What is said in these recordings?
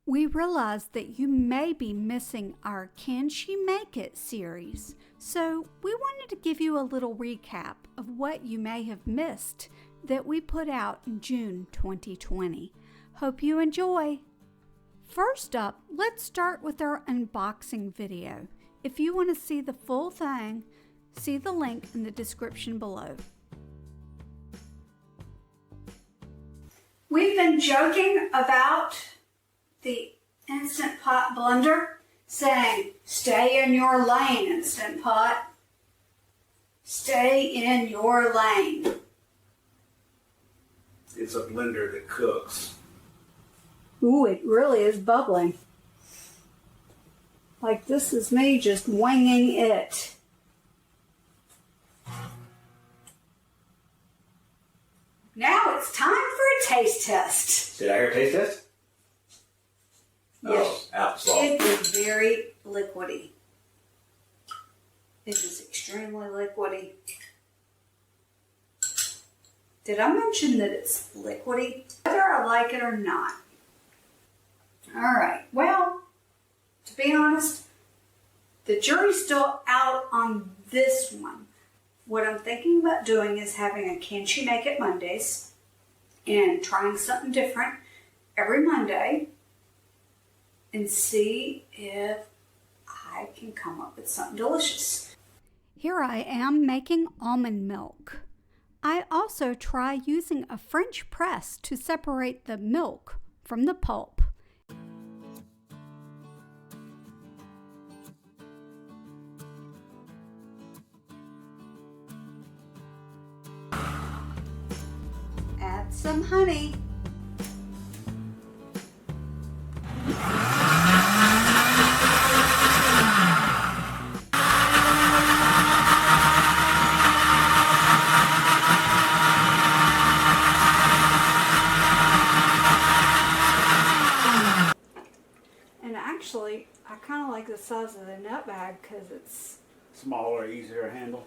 We realized that you may be missing our Can She Make It series, so we wanted to give you a little recap of what you may have missed that we put out in June 2020. Hope you enjoy! First up, let's start with our unboxing video. If you want to see the full thing, see the link in the description below. We've been joking about the Instant Pot blender, saying, stay in your lane, Instant Pot. Stay in your lane. It's a blender that cooks. Ooh, it really is bubbling. Like this is me just winging it. Now it's time for a taste test. Did I hear a taste test? Yes. Oh, applesauce. It is very liquidy. It is extremely liquidy. Did I mention that it's liquidy? Whether I like it or not. Alright, well, to be honest, the jury's still out on this one. What I'm thinking about doing is having a Can She Make It Mondays and trying something different every Monday and see if I can come up with something delicious. Here I am making almond milk. I also try using a French press to separate the milk from the pulp. Add some honey. And actually, I kind of like the size of the nut bag because it's Smaller, easier to handle.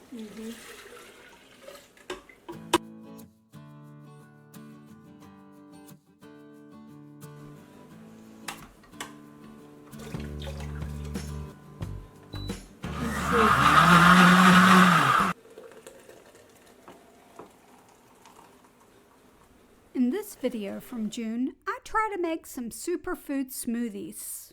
In this video from June, I try to make some superfood smoothies.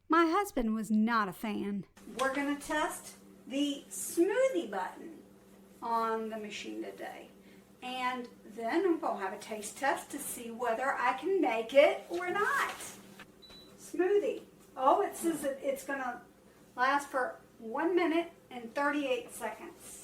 My husband was not a fan. We're going to test the smoothie button on the machine today. And then I'm going to have a taste test to see whether I can make it or not. Smoothie. Oh, it says that it's going to last for 1 minute and 38 seconds.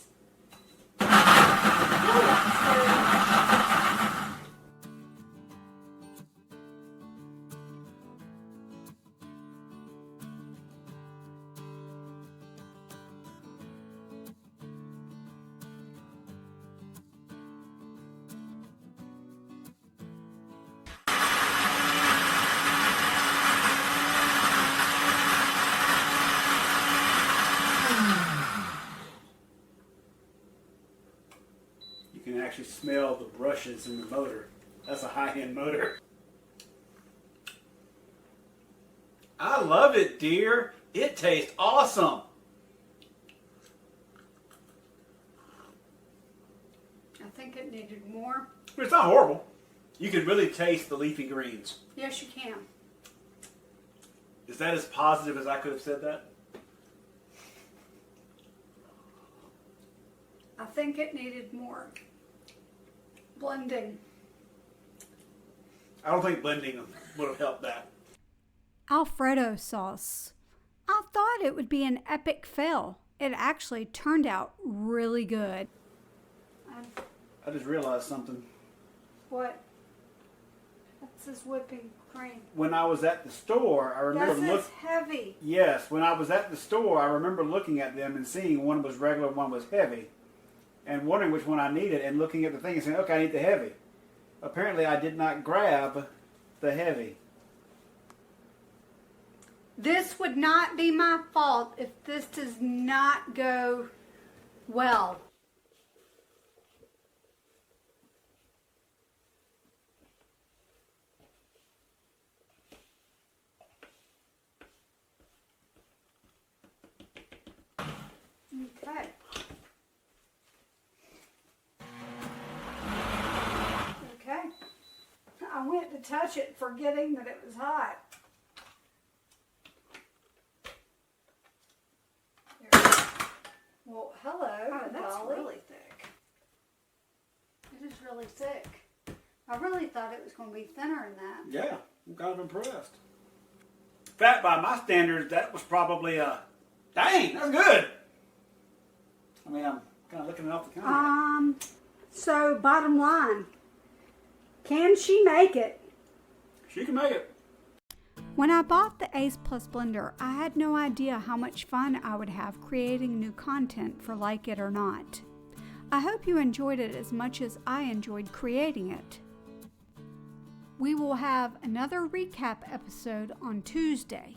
You can actually smell the brushes in the motor. That's a high-end motor. I love it, dear. It tastes awesome. I think it needed more. It's not horrible. You can really taste the leafy greens. Yes, you can. Is that as positive as I could have said that? I think it needed more blending. I don't think blending would have helped that. Alfredo sauce. I thought it would be an epic fail. It actually turned out really good. I just realized something. What? That's his whipping cream. When I was at the store, I remember That's heavy. Yes, when I was at the store, I remember looking at them and seeing one was regular, one was heavy, and wondering which one I needed, and looking at the thing and saying, okay, I need the heavy. Apparently, I did not grab the heavy. This would not be my fault if this does not go well. touch it, forgetting that it was hot. Well, hello. Oh, that's Dolly. really thick. It is really thick. I really thought it was going to be thinner than that. Yeah, I'm kind of impressed. In fact, by my standards, that was probably dang, that's good. I mean, I'm kind of looking it off the counter. So bottom line, can she make it? She can make it. When I bought the Ace Plus blender, I had no idea how much fun I would have creating new content for Like It or Not. I hope you enjoyed it as much as I enjoyed creating it. We will have another recap episode on Tuesday.